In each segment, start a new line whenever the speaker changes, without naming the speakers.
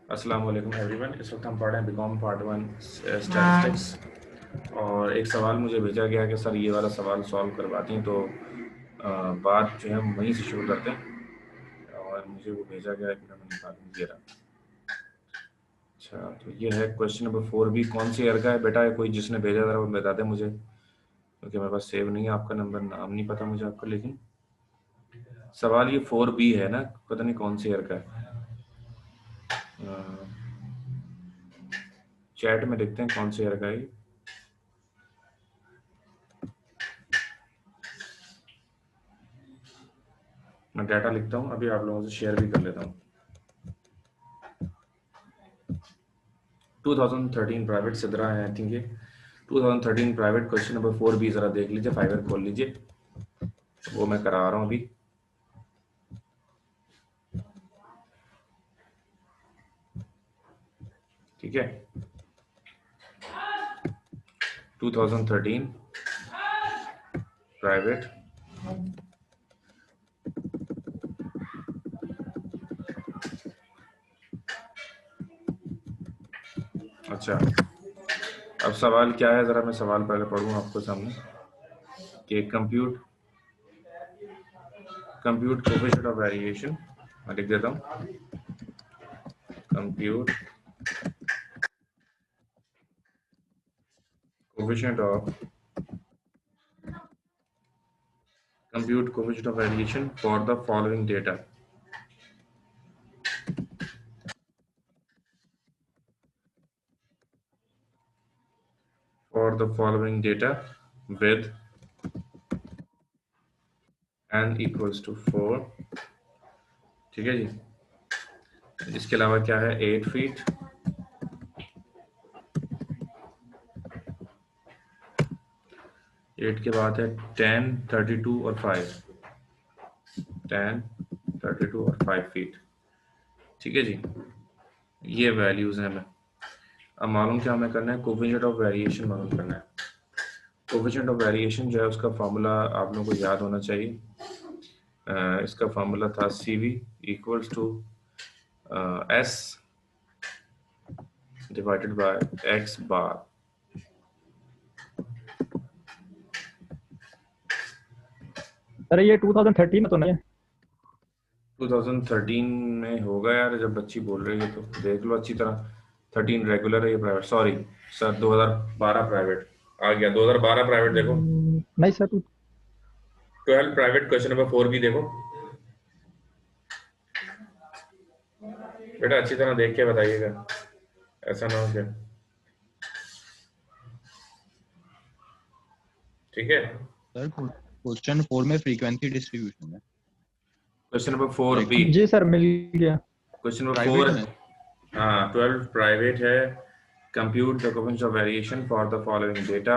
अस्सलाम वालेकुम एवरीवन। इस वक्त हम पढ़ रहे हैं बीकॉम पार्ट 1 स्टैटिस्टिक्स और एक सवाल मुझे भेजा गया कि सर ये वाला सवाल सॉल्व करवाती हैं, तो बात जो है हम वहीं से शुरू करते हैं और मुझे वो भेजा गया है कि मैं निकालूँ ये रहा। अच्छा, तो ये है क्वेश्चन नंबर 4 भी। कौन सी ईयर का है बेटा? कोई जिसने भेजा था वो बता दे मुझे, क्योंकि मेरे पास सेव नहीं है आपका नंबर, नाम नहीं पता मुझे आपका। लेकिन सवाल ये 4B है ना, पता नहीं कौन सी ईयर का है। चैट में देखते हैं कौन सी ईयर का है ये। मैं डाटा लिखता हूँ, अभी आप लोगों से शेयर भी कर लेता हूँ। 2013 प्राइवेट सिद्रा है आई थिंक ये। 2013 प्राइवेट क्वेश्चन नंबर 4B जरा देख लीजिए, फाइवर खोल लीजिए, वो मैं करा रहा हूँ अभी। ठीक है, 2013 प्राइवेट अच्छा, अब सवाल क्या है, जरा मैं सवाल पहले पढ़ूँ आपको सामने कि कंप्यूट कोएफिशिएंट ऑफ वेरिएशन। मैं लिख देता हूँ, compute coefficient of variation for the following data. For the following data with n equals to 4। ठीक है जी, इसके अलावा क्या है, 8 फीट, 8 के बाद है 10, 32 और 5, 10, 32 और 5 फीट। ठीक है जी, ये वैल्यूज हैं। हमें अब मालूम क्या हमें करना है, कोएफिशिएंट ऑफ वेरिएशन मालूम करना है। कोएफिशिएंट ऑफ वेरिएशन जो है उसका फार्मूला आप लोगों को याद होना चाहिए। इसका फार्मूला था CV equals to S divided by X bar.
अरे ये 2013 में तो नहीं है।
2013 में होगा यार, जब बच्ची बोल रही है तो देख लो अच्छी तरह। 13 रेगुलर है, ये प्राइवेट, सॉरी सर 2012 प्राइवेट आ गया। 2012 प्राइवेट देखो,
नहीं सर
12 प्राइवेट क्वेश्चन नंबर 4 भी देखो बेटा, अच्छी तरह देख के बताइएगा, ऐसा ना हो क्या। ठीक है,
सर क्वेश्चन 4 में फ्रीक्वेंसी डिस्ट्रीब्यूशन है।
Question number 4B।
जी सर मिल गया।
क्वेश्चन नंबर
प्राइवेट
4,
में
हाँ 12 प्राइवेट है। Compute the coefficient of variation for the following data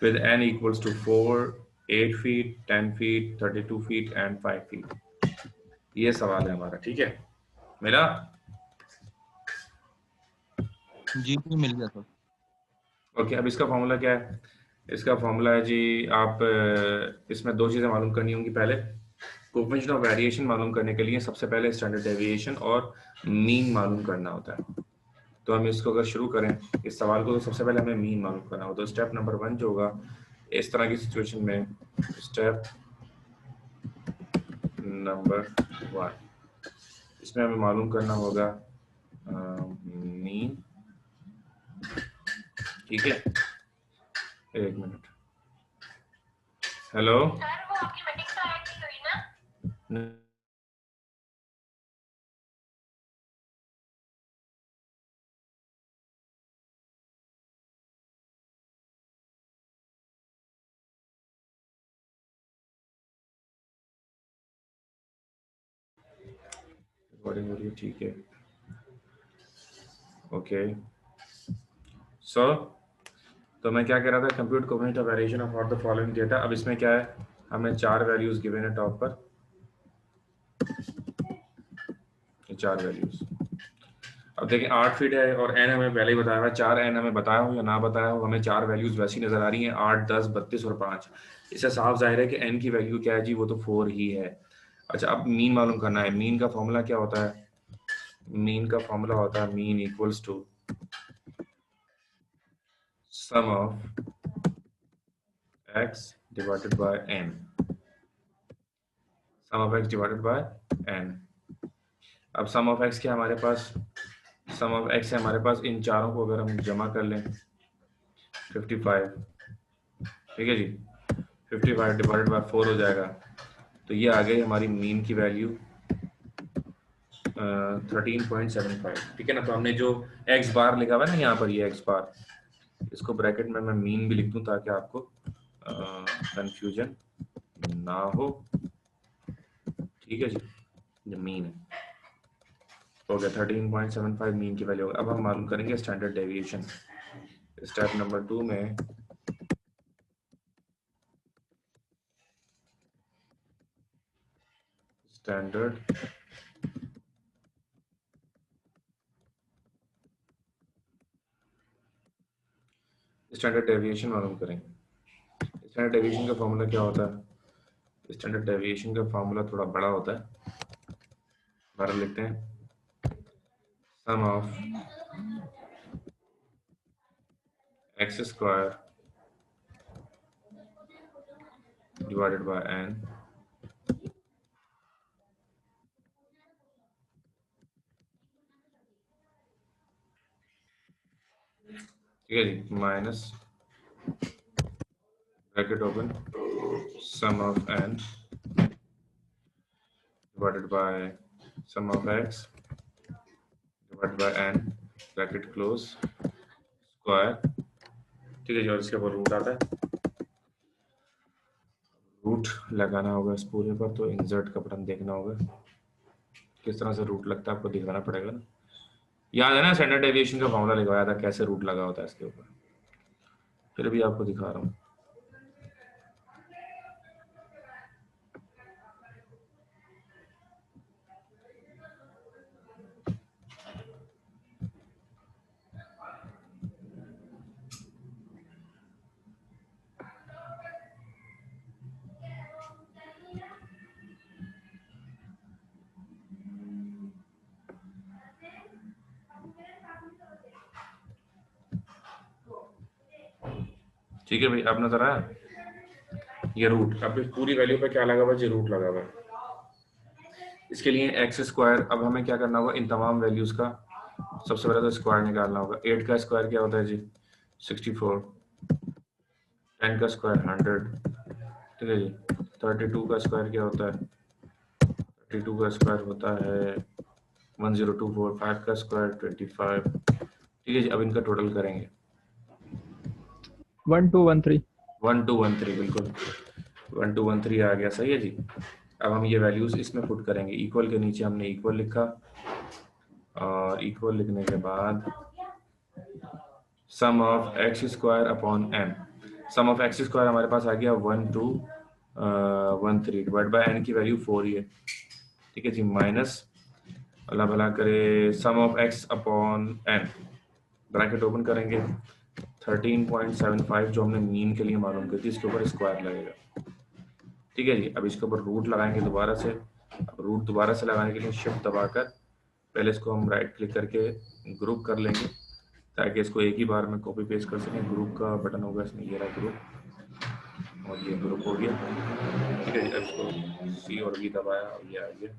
with n equals to 4, 8 feet, 10 feet, 32 feet and 5 feet। ये सवाल है हमारा। ठीक है, मेरा
जी मिल गया सर।
ओके। अब इसका फॉर्मूला क्या है? इसका फॉर्मूला है जी, आप इसमें दो चीज़ें मालूम करनी होंगी। पहले कोएफिशिएंट ऑफ वेरिएशन मालूम करने के लिए सबसे पहले स्टैंडर्ड डेविएशन और मीन मालूम करना होता है। तो हम इसको अगर शुरू करें इस सवाल को, तो सबसे पहले हमें मीन मालूम करना होगा। तो स्टेप नंबर 1 जो होगा इस तरह की सिचुएशन में, स्टेप नंबर 1, इसमें हमें मालूम करना होगा मीन। ठीक है, एक मिनट। हेलो
सर वो आपकी मीटिंग तो ऐड नहीं हुई ना?
रिकॉर्डिंग हो रही है, ठीक है ओके। सो तो मैं क्या कह रहा था, compute coefficient of variation of the following data. अब इसमें क्या है, हमें 4 वैल्यूज गिवन है टॉप पर, ये 4 वैल्यूज। अब देखिए 8 फीट है और n हमें पहले ही बताया हुआ है। 4n हमें बताया हो या ना बताया हो, हमें 4 वैल्यूज वैसी नजर आ रही हैं, 8, 10, 32 और 5। इससे साफ जाहिर है कि n की वैल्यू क्या है जी, वो तो 4 ही है। अच्छा, अब मीन मालूम करना है। मीन का फॉर्मूला क्या होता है? मीन का फॉर्मूला होता है mean equals to sum of x divided by n, sum of x divided by n। अब सम ऑफ x क्या हमारे पास, सम ऑफ x है हमारे पास, इन चारों को अगर हम जमा कर लें 55, ठीक है जी, 55 डिवाइडेड बाय 4 हो जाएगा, तो ये आ गई हमारी मीन की वैल्यू 13.75, ठीक है ना। तो हमने जो x बार लिखा हुआ है ना यहाँ पर, ये x बार, इसको ब्रैकेट में मैं मीन भी लिख दूं ताकि आपको कंफ्यूजन ना हो, ठीक है जी। ये मीन हो गया 13.75 मीन की वैल्यू। अब हम मालूम करेंगे स्टैंडर्ड डेविएशन। स्टेप नंबर 2 में स्टैंडर्ड डेविएशन मालूम करेंगे। स्टैंडर्ड डेविएशन का फॉर्मूला क्या होता है? स्टैंडर्ड डेविएशन का फॉर्मूला थोड़ा बड़ा होता है, बारह लिखते हैं, sum of x square divided by n, ठीक है जी, minus bracket open sum of n divided by sum of x divided by n bracket close square, ठीक है जी। और इसके ऊपर रूट आता है, रूट लगाना होगा इस पूरे पर, तो इंसर्ट का बटन देखना होगा किस तरह से रूट लगता है, आपको दिखाना पड़ेगा ना। याद है ना स्टैंडर्ड डेविएशन का फॉर्मूला लिखवाया था कैसे रूट लगा होता है इसके ऊपर, फिर भी आपको दिखा रहा हूँ। ठीक है भाई, अब नजर आया ये रूट, अब इस पूरी वैल्यू पे क्या लगा हुआ है जी, रूट लगा हुआ है। इसके लिए एक्स स्क्वायर, अब हमें क्या करना होगा, इन तमाम वैल्यूज का सबसे पहले तो स्क्वायर निकालना होगा। 8 का स्क्वायर क्या होता है जी, 64, 10 का स्क्वायर 100, ठीक है जी। 32 का स्क्वायर क्या होता है, 32 का स्क्वायर होता है 1024, 5 का स्क्वायर 25, ठीक है जी। अब इनका टोटल करेंगे
1213।
1213, बिल्कुल 1213 आ गया, सही है जी। अब हम ये वैल्यूज इसमें पुट करेंगे, इक्वल के नीचे हमने इक्वल लिखा, और इक्वल लिखने के बाद sum of x square upon n, sum of x square हमारे पास आ गया 1213 डिवाइड बाय एन की वैल्यू 4 ही है, ठीक है जी, माइनस अल्लाह भला करे sum of x upon n, bracket open करेंगे 13.75 जो हमने मीन के लिए मालूम की थी, इसके ऊपर स्क्वायर लगेगा, ठीक है जी। अब इसके ऊपर रूट लगाएंगे दोबारा से। अब रूट दोबारा से लगाने के लिए शिफ्ट दबाकर पहले इसको हम राइट क्लिक करके ग्रुप कर लेंगे ताकि इसको एक ही बार में कॉपी पेस्ट कर सकें। ग्रुप का बटन होगा इसमें, ये रहा ग्रुप, और ये ग्रुप हो गया, ठीक है जी। अब इसको सी और वी दबाया और ये आ गया।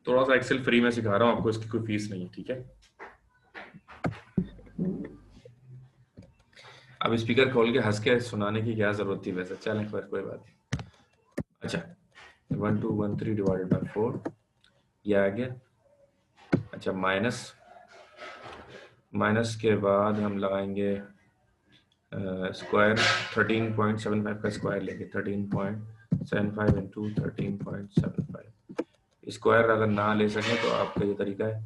थोड़ा सा एक्सेल फ्री में सिखा रहा हूँ आपको, इसकी कोई फीस नहीं है, ठीक है। अब स्पीकर खोल के हंस के सुनाने की क्या जरूरत थी वैसे, चलें फिर कोई बात नहीं। अच्छा, 1213 डिवाइडेड बाय 4 ये आ गया। अच्छा, माइनस, माइनस के बाद हम लगाएंगे स्क्वायर, 13.75 का स्क्वायर लेंगे, 13.75 इंटू 13.75। स्क्वायर अगर ना ले सकें तो आपका ये तरीका है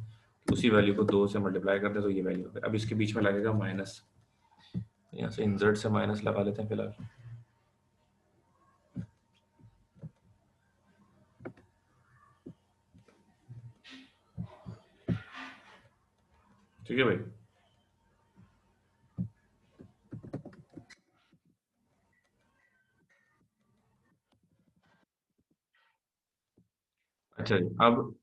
कि उसी वैल्यू को 2 से मल्टीप्लाई कर दे तो ये वैल्यू है। अब इसके बीच में लगेगा माइनस, यहाँ से इंसर्ट से माइनस लगा लेते हैं फिलहाल, ठीक है भाई। अच्छा जी, अब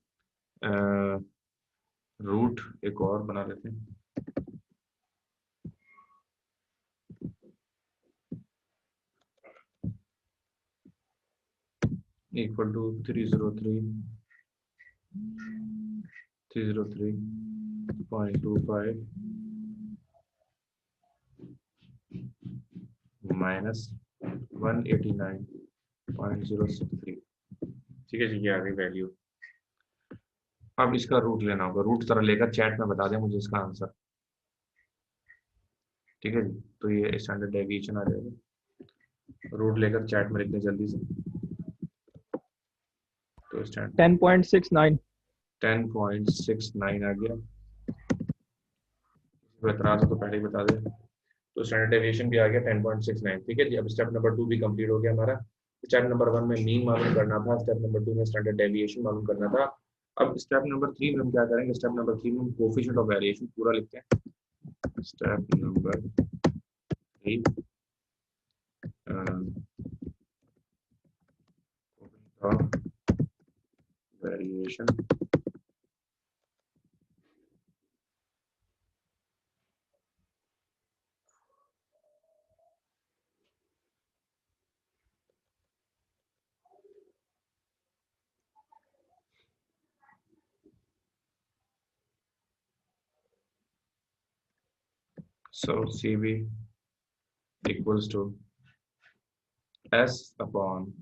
रूट एक और बना लेते हैं। Equal to 303.25 minus 189.063। ठीक है जी, ये आ गई वैल्यू। अब इसका रूट लेना होगा, रूट तरह लेकर चैट में बता दें मुझे इसका आंसर। ठीक है जी, तो ये स्टैंडर्ड डेविएशन आ जाएगा, रूट लेकर चैट में लिख दें जल्दी से। तो स्टैंडर्ड
10.69।
10.69 आ गया। एतराज हो तो पहले ही बता दें। तो स्टैंडर्ड डेविएशन भी आ गया 10.69। ठीक है जी, अब स्टेप नंबर 2 भी कंप्लीट हो गया हमारा। स्टेप नंबर 1 में मीन मालूम करना था, स्टेप नंबर 2 में स्टैंडर्ड डेविएशन मालूम करना था। अब स्टेप नंबर 3 में हम क्या करेंगे, स्टेप नंबर 3 में हम कोफिशिएंट ऑफ वेरिएशन पूरा लिखते हैं। Step number 3 of variation so CV equals to S upon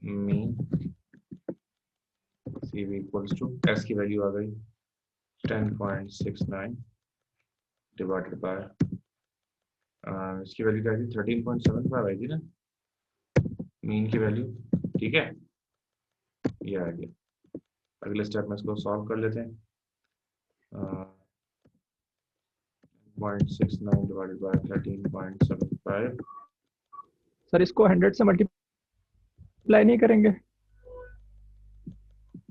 mean। CV equals to S की वैल्यू आ गई 10.69 डिवाइडेड बाय इसकी वैल्यू क्या थी, 13.75 आई थी ना मीन की वैल्यू। ठीक है, ये आ गया। अगले स्टेप में इसको सॉल्व कर लेते हैं। 0.69 डिवाइडेड बाय 13.75।
सर इसको 100 से मल्टीप्लाई नहीं करेंगे?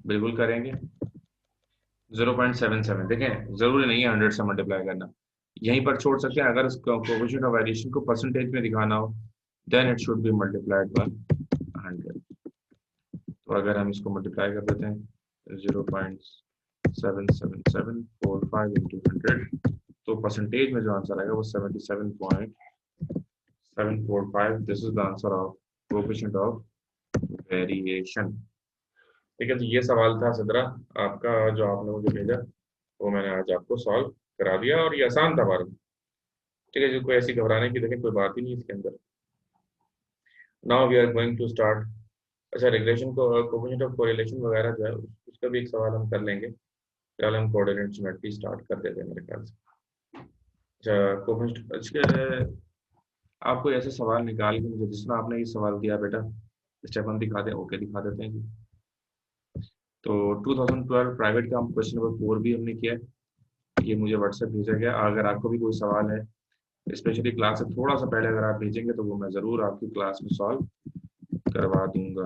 बिल्कुल करेंगे। 0.77 देखें, जरूरी नहीं है 100 से मल्टीप्लाई करना, यहीं पर छोड़ सकते हैं। अगर कोएफिशिएंट ऑफ वेरिएशन को परसेंटेज में दिखाना हो then it should be multiplied by 100। तो अगर हम इसको मल्टीप्लाई कर देते हैं 0.77745 इंटू 100, तो परसेंटेज में जो आंसर आएगा वो 77.745। This is the answer of coefficient of variation. ठीक है, तो ये सवाल था सदरा आपका, जो आपने मुझे भेजा वो मैंने आज आपको सॉल्व करा दिया, और ये आसान था बार। ठीक है, जो कोई ऐसी घबराने की देखें कोई बात ही नहीं इसके अंदर। Now we are going to start. अच्छा, रिग्रेशन को कोएफिशिएंट ऑफ कोरिलेशन वगैरह जो है उसका भी एक सवाल हम कर लेंगे। फिलहाल हम कोऑर्डिनेट ज्योमेट्री स्टार्ट कर देते हैं मेरे ख्याल से। अच्छा, कोएफिशिएंट आपको ऐसे सवाल निकाल के मुझे, जिसमें आपने ये सवाल दिया बेटा स्टेप हम दिखा दें, ओके दिखा देते हैं जी। तो 2012 प्राइवेट का हम क्वेश्चन नंबर 4 भी हमने किया है, ये मुझे व्हाट्सएप भेजा गया। अगर आपको भी कोई सवाल है स्पेशली क्लास से थोड़ा सा पहले अगर आप भेजेंगे तो वो मैं ज़रूर आपकी क्लास में सॉल्व करवा दूंगा।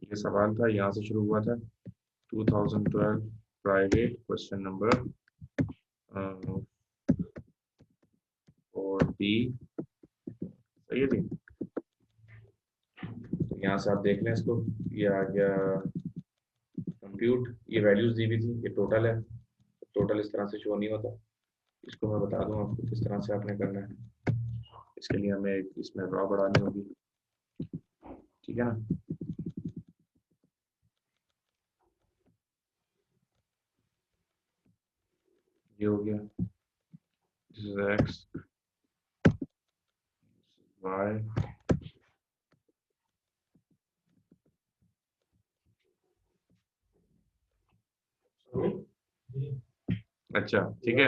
ये सवाल था, यहाँ से शुरू हुआ था 2012 प्राइवेट क्वेश्चन नंबर 4B। सही है जी, तो यहाँ से आप देख लें इसको, ये आ गया कंप्यूट, ये वैल्यूज दी हुई थी, ये टोटल है। टोटल इस तरह से शो नहीं होता, इसको मैं बता दूं आपको किस तरह से आपने करना है। इसके लिए हमें इसमें रॉ बढ़ानी होगी, ठीक है ना। ये हो गया, दिस इज एक्स, वाई, अच्छा ठीक है।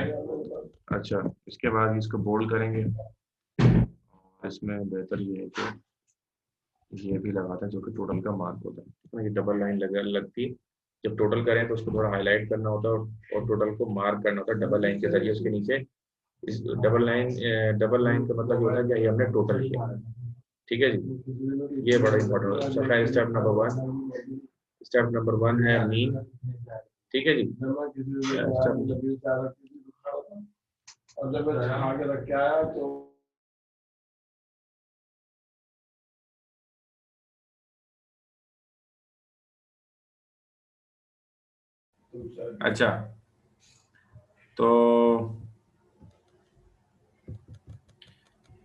अच्छा, इसके बाद इसको बोल्ड करेंगे, इसमें बेहतर ये है कि ये भी लगाते हैं जो कि टोटल का मार्क होता है। ये डबल लाइन लगती है, जब टोटल करें तो उसको थोड़ा हाईलाइट करना होता है और टोटल को मार्क करना होता है डबल लाइन के जरिए उसके नीचे। इस डबल लाइन का मतलब ये होता है कि ये हमने टोटल किया। ठीक है जी, ये बड़ा इंपॉर्टेंट होता है। स्टेप नंबर 1, स्टेप नंबर 1 है मीन। ठीक है जी, स्टेप अच्छा, तो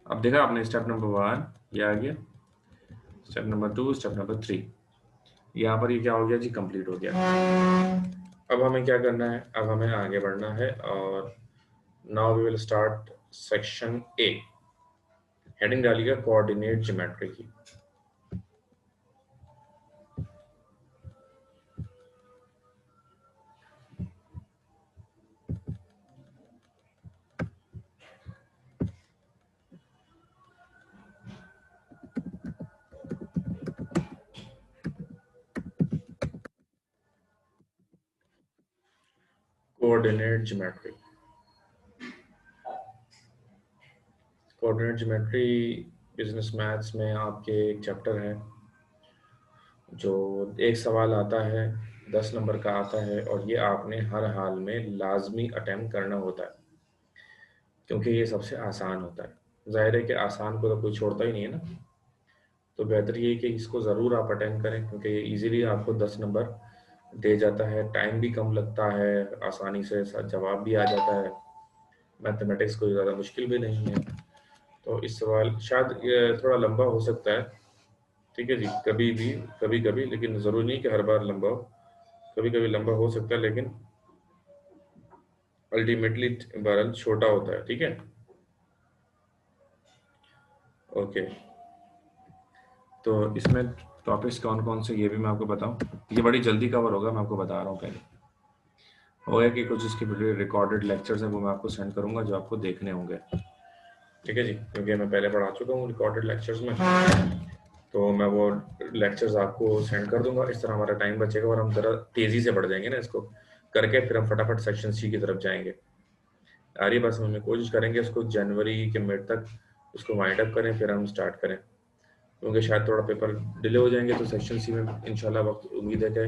अब देखा आपने स्टेप नंबर 1 ये आ गया, स्टेप नंबर 2, स्टेप नंबर 3, यहाँ पर ये क्या हो गया जी, कंप्लीट हो गया। अब हमें क्या करना है, अब हमें आगे बढ़ना है और now we will start section A. Heading डालिएगा कोऑर्डिनेट ज्योमेट्री की। Coordinate geometry, coordinate geometry business maths में आपके एक चैप्टर है, जो एक सवाल आता है 10 नंबर का आता है, और ये आपने हर हाल में लाजमी अटेम्प्ट करना होता है, क्योंकि ये सबसे आसान होता है। जाहिर है कि आसान को तो कोई छोड़ता ही नहीं है ना, तो बेहतर ये है कि इसको ज़रूर आप अटेम्प्ट करें, क्योंकि ये इजीली आपको 10 नंबर दे जाता है, टाइम भी कम लगता है, आसानी से जवाब भी आ जाता है, मैथमेटिक्स कोई ज़्यादा मुश्किल भी नहीं है। तो इस सवाल शायद ये थोड़ा लंबा हो सकता है, ठीक है जी, कभी भी, कभी कभी, लेकिन ज़रूरी नहीं कि हर बार लंबा हो, कभी कभी लंबा हो सकता है, लेकिन अल्टीमेटली बहरहाल छोटा होता है, ठीक है। ओके, तो इसमें टॉपिक्स कौन कौन से ये भी मैं आपको बताऊं, ये बड़ी जल्दी कवर होगा, मैं आपको बता रहा हूँ पहले। हो गया कि कुछ इसके वीडियो रिकॉर्डेड लेक्चर्स हैं, वो मैं आपको सेंड करूंगा, जो आपको देखने होंगे, ठीक है जी, क्योंकि मैं पहले पढ़ा चुका हूँ रिकॉर्डेड लेक्चर्स में, तो मैं वो लेक्चर्स आपको सेंड कर दूंगा। इस तरह हमारा टाइम बचेगा और हम ज़रा तेज़ी से बढ़ जाएंगे ना इसको करके, फिर हम फटाफट सेक्शन सी की तरफ जाएंगे। आ रही बस, हम कोशिश करेंगे इसको जनवरी के मिड तक उसको वाइंड अप करें, फिर हम स्टार्ट करें, क्योंकि शायद थोड़ा पेपर डिले हो जाएंगे, तो सेक्शन सी में इंशाल्लाह वक्त, उम्मीद है कि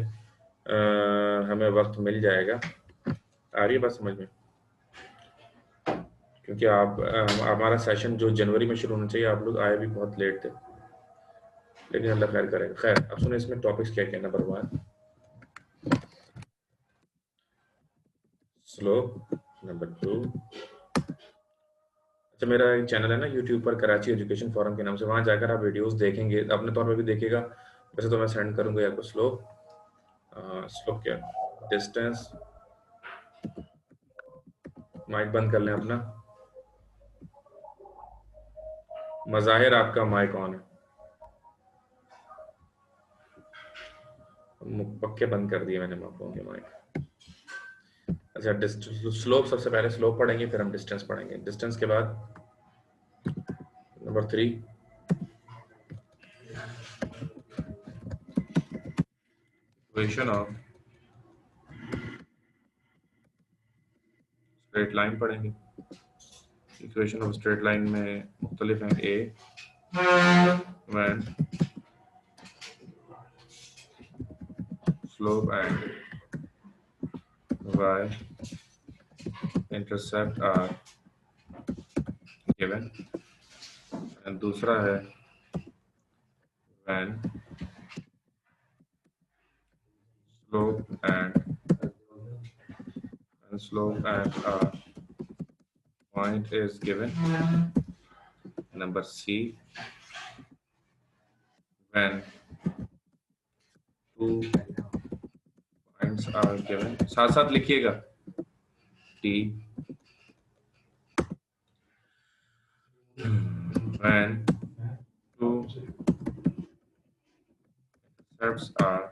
हमें वक्त मिल जाएगा। आ रही है बात समझ में, क्योंकि आप हमारा सेशन जो जनवरी में शुरू होना चाहिए, आप लोग आए भी बहुत लेट थे, लेकिन अल्लाह खैर करेगा। खैर, अब सुने इसमें टॉपिक्स क्या क्या। नंबर 1 स्लोप, नंबर 2, अच्छा मेरा एक चैनल है ना यूट्यूब पर, कराची एजुकेशन फोरम के नाम से, वहाँ जाकर आप वीडियोस देखेंगे, अपने तौर पर भी देखिएगा, वैसे तो मैं सेंड करूँगा आपको। स्लोप, स्लोप क्या, डिस्टेंस, माइक बंद कर लें अपना, मज़ाहिर आपका माइक ऑन है, पक्के बंद कर दिए मैंने माइकों के माइक। अच्छा, स्लोप, सबसे पहले स्लोप पढ़ेंगे, फिर हम डिस्टेंस पढ़ेंगे। डिस्टेंस के बाद number 3 equation of straight line पढ़ेंगे। इक्वेशन ऑफ स्ट्रेट लाइन में मुख्तलिफ हैं, a when slope and y intercept are given, and दूसरा है when slope and point is given. Number C, when two points are given, साथ साथ लिखिएगा, D, when two intercepts are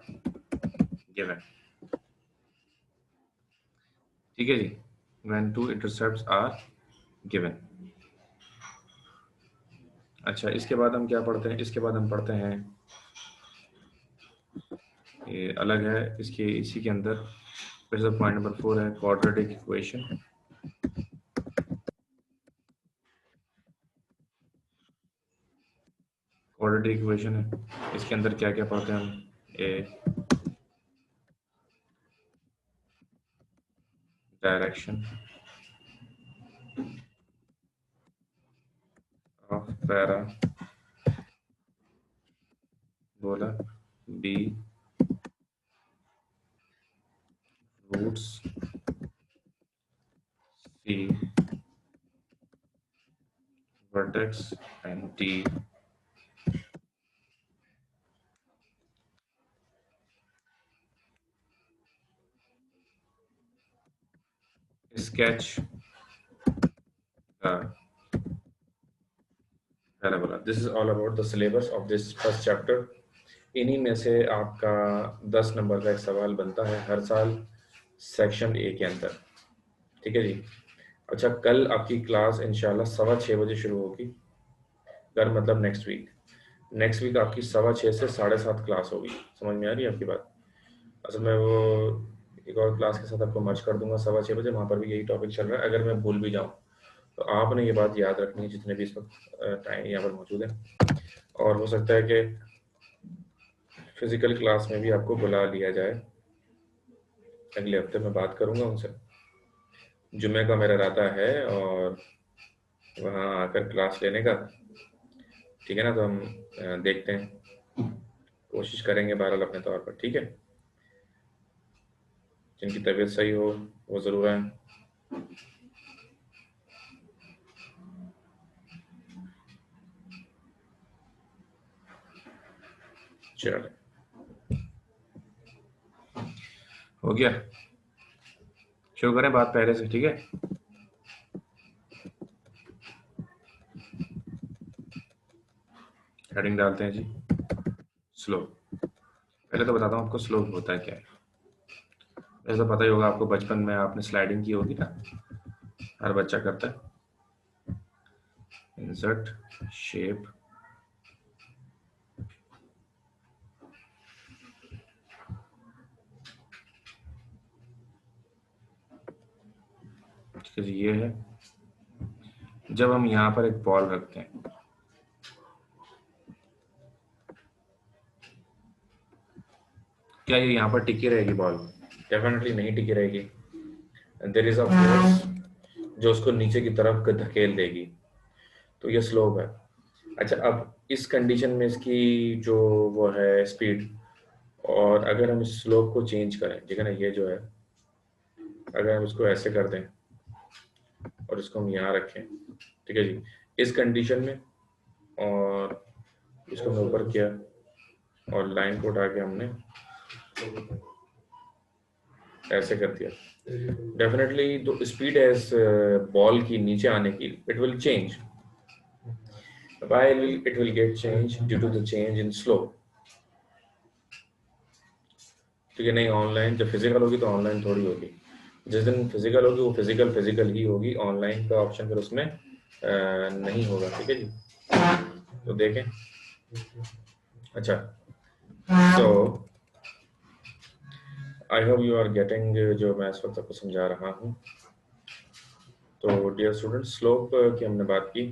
given, ठीक है जी, when two intercepts are given। अच्छा, इसके बाद हम क्या पढ़ते हैं, इसके बाद हम पढ़ते हैं, ये अलग है इसके, इसी के अंदर वैसे पॉइंट नंबर 4 है क्वाड्रेटिक इक्वेशन। क्वाड्रेटिक इक्वेशन है, इसके अंदर क्या क्या पढ़ते हैं हम, ए डायरेक्शन ऑफ पैरा बोला, B roots C vertex and D sketch the parabola. This is all about the syllabus of this first chapter. इन्हीं में से आपका 10 नंबर का एक सवाल बनता है हर साल सेक्शन ए के अंदर, ठीक है जी। अच्छा, कल आपकी क्लास इंशाल्लाह 6:15 शुरू होगी। कल मतलब नेक्स्ट वीक आपकी 6:15 से 7:30 क्लास होगी। समझ में आ रही है आपकी बात? असल में वो एक और क्लास के साथ आपको मर्ज कर दूंगा 6:15 वहाँ पर भी यही टॉपिक चल रहा है। अगर मैं भूल भी जाऊँ तो आपने ये बात याद रखनी है जितने भी इस वक्त टाइम यहाँ पर मौजूद है। और हो सकता है कि फिजिकल क्लास में भी आपको बुला लिया जाए, अगले हफ्ते मैं बात करूंगा उनसे। जुमे का मेरा इरादा है और वहाँ आकर क्लास लेने का, ठीक है ना? तो हम देखते हैं, कोशिश करेंगे बहरहाल अपने तौर पर, ठीक है। जिनकी तबीयत सही हो वो ज़रूर आए। चलो, हो गया, शुरू करें बात पहले से, ठीक है। हेडिंग डालते हैं जी, स्लोप। पहले तो बताता हूँ आपको स्लोप होता है क्या है। ऐसा पता ही होगा आपको, बचपन में आपने स्लाइडिंग की होगी ना, हर बच्चा करता है। इंसर्ट शेप, ठीक है जी। ये है जब हम यहाँ पर एक बॉल रखते हैं, क्या ये यहाँ पर टिकी रहेगी बॉल? डेफिनेटली नहीं टिकी रहेगी। देयर इज अ फोर्स जो उसको नीचे की तरफ धकेल देगी, तो ये स्लोप है। अच्छा, अब इस कंडीशन में इसकी जो वो है स्पीड, और अगर हम इस स्लोप को चेंज करें, ठीक है ना, ये जो है अगर हम इसको ऐसे कर दें और इसको हम यहाँ रखें, ठीक है जी, इस कंडीशन में, और इसको हमने ऊपर किया और लाइन को उठा के हमने ऐसे कर दिया, डेफिनेटली तो स्पीड है इस बॉल की नीचे आने की, it will change. Why it will get changed? Due to the change in slope, ठीक है। नहीं, ऑनलाइन जब फिजिकल होगी तो ऑनलाइन थोड़ी होगी। जिस दिन फिजिकल होगी वो फिजिकल ही होगी, ऑनलाइन का ऑप्शन फिर उसमें नहीं होगा, ठीक है जी। तो देखें, अच्छा, so I hope you are getting जो मैं इस वक्त आपको समझा रहा हूँ। तो डियर स्टूडेंट, स्लोप की हमने बात की।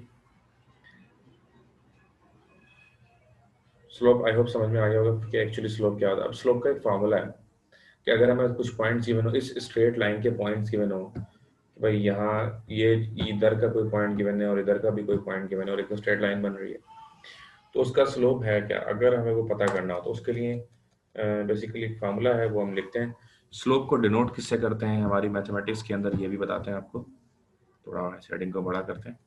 स्लोप आई होप समझ में आ गया होगा कि एक्चुअली स्लोप क्या होता है। अब स्लोप का एक फार्मूला है कि अगर हमें कुछ पॉइंट्स गिवन हो, इस स्ट्रेट लाइन के पॉइंट्स गिवन हो, भाई यहाँ ये इधर का कोई पॉइंट गिवन है और इधर का भी कोई पॉइंट गिवन है और एक स्ट्रेट लाइन बन रही है, तो उसका स्लोप है क्या, अगर हमें वो पता करना हो तो उसके लिए बेसिकली एक फार्मूला है, वो हम लिखते हैं। स्लोप को डिनोट किससे करते हैं हमारी मैथमेटिक्स के अंदर, ये भी बताते हैं आपको। थोड़ा हेडिंग को बड़ा करते हैं,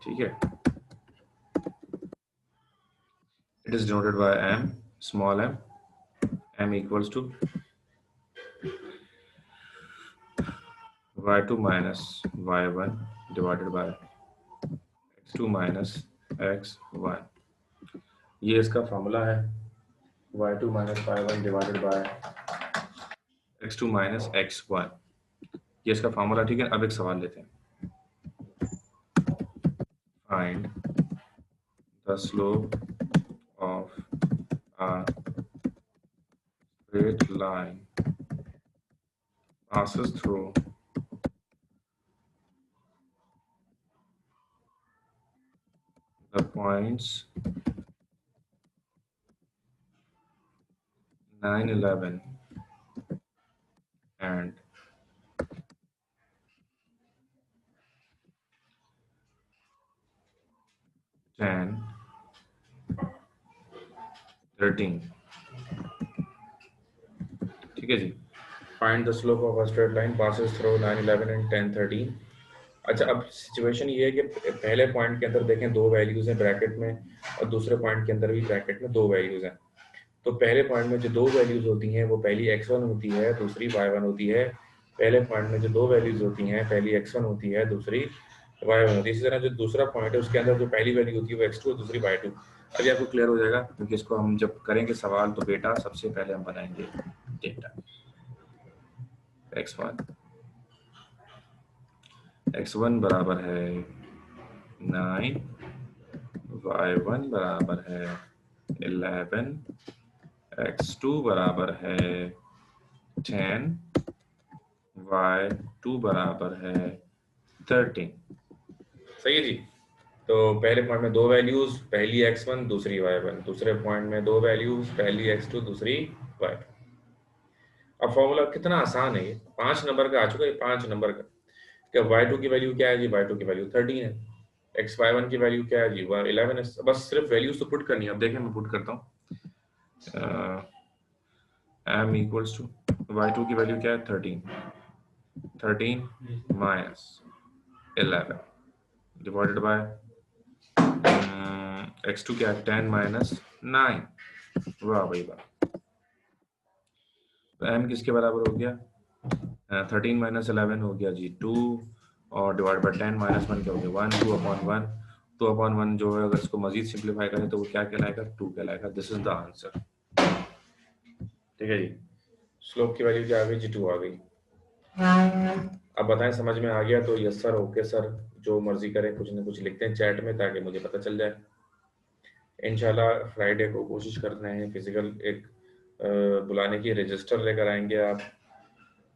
ठीक है। It is denoted by M, small M, M equals to y2 minus y1 divided by x2 minus x1। ये इसका फॉर्मूला है, y2 minus y1 divided by x2 minus x1, ये इसका फॉर्मूला, ठीक है। अब एक सवाल लेते हैं, find the slope of a straight line passes through the points 9, 11 and 10, 13। ठीक है जी। Find the slope of a straight line passes through 9, 11 and 10, 13। अच्छा, अब सिचुएशन ये है कि पहले पॉइंट के अंदर देखें 2 वैल्यूज हैं ब्रैकेट में, और दूसरे पॉइंट के अंदर भी ब्रैकेट में 2 वैल्यूज हैं। तो पहले पॉइंट में जो 2 वैल्यूज होती हैं वो पहली x1 होती है, दूसरी y1 होती है। पहले पॉइंट में जो 2 वैल्यूज होती हैं, पहली x1 होती है, दूसरी y1 होती है। इसी तरह जो दूसरा पॉइंट है उसके अंदर जो पहली वैल्यू होती है वो x2 और दूसरी y2। अभी आपको क्लियर हो जाएगा, क्योंकि इसको हम जब करेंगे सवाल तो बेटा सबसे पहले हम बनाएंगे डेटा। x1 बराबर है 9, y1 बराबर है 11, x2 बराबर है 10, y2 बराबर है 13। सही है जी। तो पहले पॉइंट में 2 वैल्यूज, पहली x1 दूसरी y1, दूसरे पॉइंट में 2 वैल्यूज, पहली x2 दूसरी y2। अब फॉर्मूला कितना आसान है, ये 5 नंबर का आ चुका है, 5 नंबर का। क्या y2 की वैल्यू क्या है जी? y2 की वैल्यू 13 है। y1 की वैल्यू क्या है जी? 11 है। बस सिर्फ वैल्यूज तो पुट करनी है। अब देखें, मैं पुट करता हूँ। m इक्वल्स टू y2 की वैल्यू क्या है? 13 माइनस 11 डिवाइडेड बाय x2 क्या है? 10 माइनस 9। वाह भाई वाह। तो m किसके बराबर हो गया? 13 माइनस 11 हो गया जी 2, और डिवाइड बाय 10 माइनस 1 क्या हो गया? 1। 2/1, 2/1 जो है अगर इसको मजीद सिंप्लीफाई करें तो वो क्या कहलाएगा? 2 कहलाएगा। This is the answer. ठीक है जी। स्लोप की वैल्यू क्या आ गई जी? 2 आ गई। अब बताएं, समझ में आ गया तो यस सर, ओके सर, जो मर्जी करें, कुछ ना कुछ लिखते हैं चैट में ताकि मुझे पता चल जाए। इंशाल्लाह फ्राइडे को कोशिश कर रहे हैं फिजिकल एक बुलाने की। रजिस्टर लेकर आएंगे आप,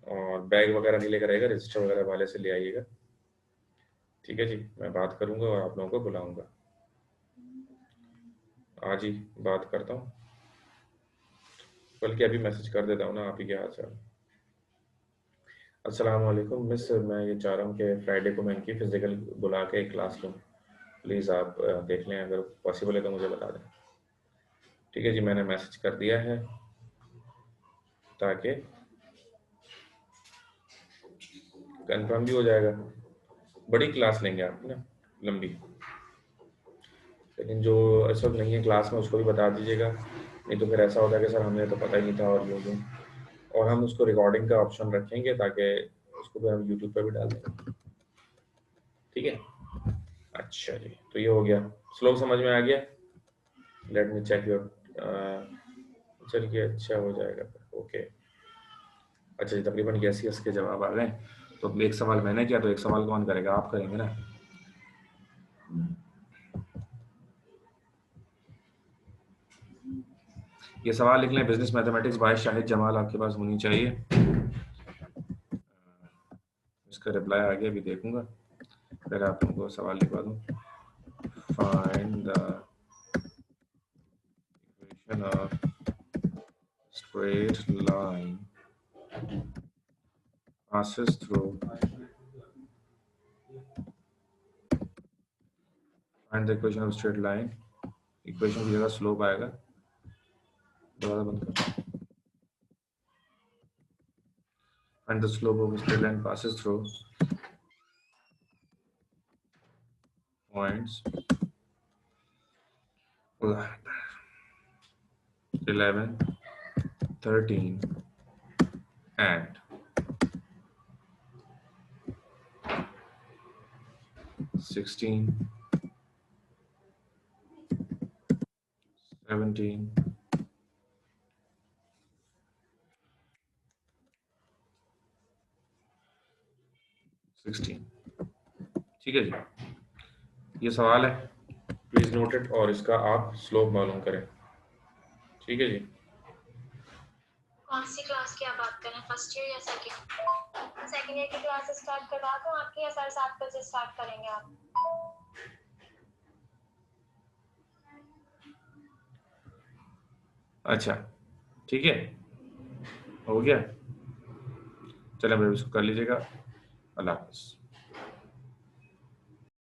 और बैग वगैरह नहीं लेकर आएगा, रजिस्टर वगैरह वाले से ले आइएगा। ठीक है जी, मैं बात करूंगा और आप लोगों को बुलाऊंगा। आज ही बात करता हूँ, बल्कि अभी मैसेज कर देता हूँ ना आप ही के हाथ से। अस्सलाम वालेकुम मिस, मैं ये चाह रहा हूँ कि फ्राइडे को मैं इनकी फिजिकल बुला के क्लास लूँ। प्लीज़ आप देख लें, अगर पॉसिबल है तो मुझे बता दें। ठीक है जी, मैंने मैसेज कर दिया है ताकि कंफर्म भी हो जाएगा। बड़ी क्लास लेंगे आप ना, लंबी, लेकिन जो इस वक्त नहीं है क्लास में उसको भी बता दीजिएगा, नहीं तो फिर ऐसा होता है कि सर हमें तो पता ही नहीं था और यूँ। और हम उसको रिकॉर्डिंग का ऑप्शन रखेंगे ताकि उसको भी हम यूट्यूब पर भी डाल देंगे। ठीक है, अच्छा जी, तो ये हो गया। स्लो समझ में आ गया? लेट मी चेक योर, चलिए अच्छा हो जाएगा फिर। ओके, अच्छा जी, तकरीबन यस यस के जवाब आ गए। तो एक सवाल मैंने किया, तो एक सवाल कौन करेगा? आप करेंगे ना। ये सवाल लिख लें, business mathematics bye Shahid Jamal आपके पास होनी चाहिए। इसका रिप्लाई आ गया, अभी देखूंगा, फिर आप लोगों को सवाल लिखवा दूं। Find the equation of straight line passes through, find the equation of straight line, equation की जगह स्लोप आएगा। दोबारा बंद कर। find the slope of a straight line passes through points 11, 13 and 16, 17, 16। ठीक है जी, ये सवाल है, प्लीज नोट इट, और इसका आप स्लोप मालूम करें। ठीक है जी।
कौन सी क्लास की आप बात कर रहे हैं? फर्स्ट ईयर या सेकंड? सेकंड ईयर की क्लास स्टार्ट करवा दूं आपकी, या 7:30 बजे स्टार्ट करेंगे आप?
अच्छा ठीक है, हो गया, चलो मेरे इसको कर लीजिएगा। अल्लाह हाफ़िज़।